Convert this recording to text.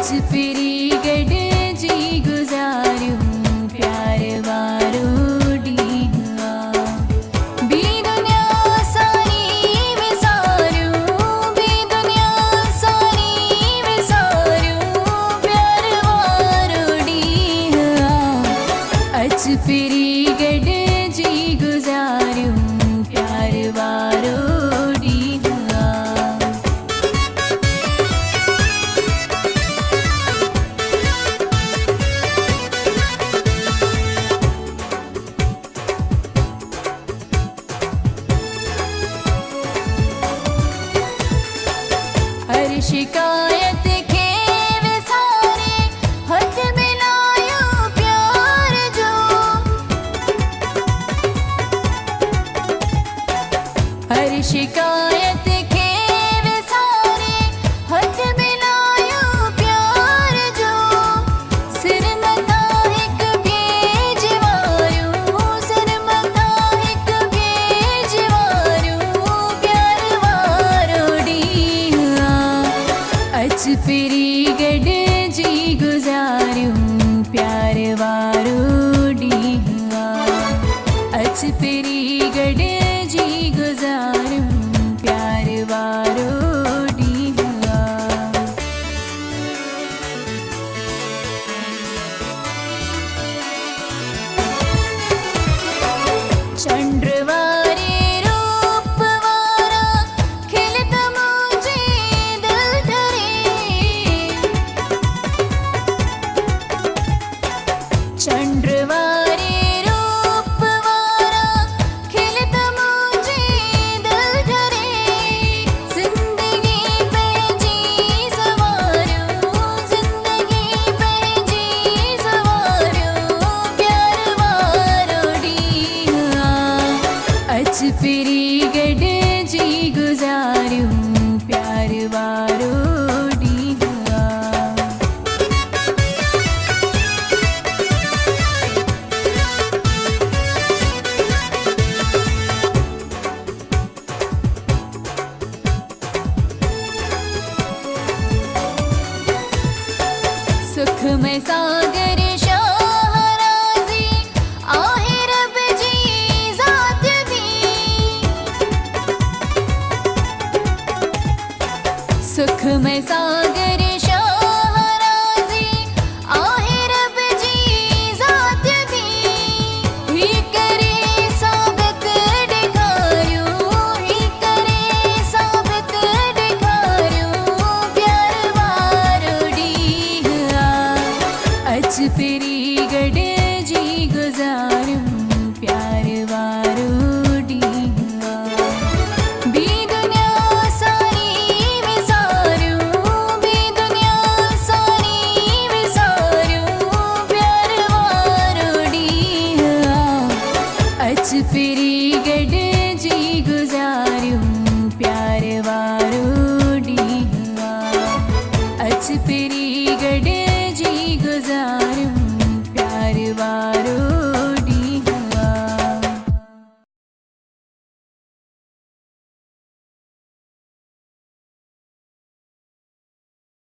अच पिरी गड जी गुजारूं प्यार वारो ॾींहुं आ। बी दुनिया सारी विसारूं, बी दुनिया सारी विसारूं प्यार वारो ॾींहुं आ। अच पिरी गड जी गुजारूं प्यार वारो ॾींहुं आ। हर शिकायत खे विसारे हथ मिलायो प्यार जो। हर शिकायत खे विसारे हथ मिलायो प्यार जो। सिर मथां हिक भेज वारियूं, सिर मथां हिक भेज वारियूं प्यार वारो ॾींहुं आ। अच पिरी गड जी गुजारूं प्यार वारो ॾींहुं आ। अच पिरी गड जी गुजारूं प्यार वारो ॾींहुं आ। चंड वारे रूप वारा खिलत मुंहिंजे दिल ठरे। चंड वारे रूप वारा खिलत मुंहिंजे दिल ठरे। ज़िंदगी पंहिंजी सवारियूं, ज़िंदगी पंहिंजी सवारियूं प्यार वारो ॾींहुं आ। अच पिरी गड जी गुजारूं प्यार वारो ॾींहुं आ। सुख में सागर शाहराज़ी आहे रब जी ज़ात दी। सुख में सागर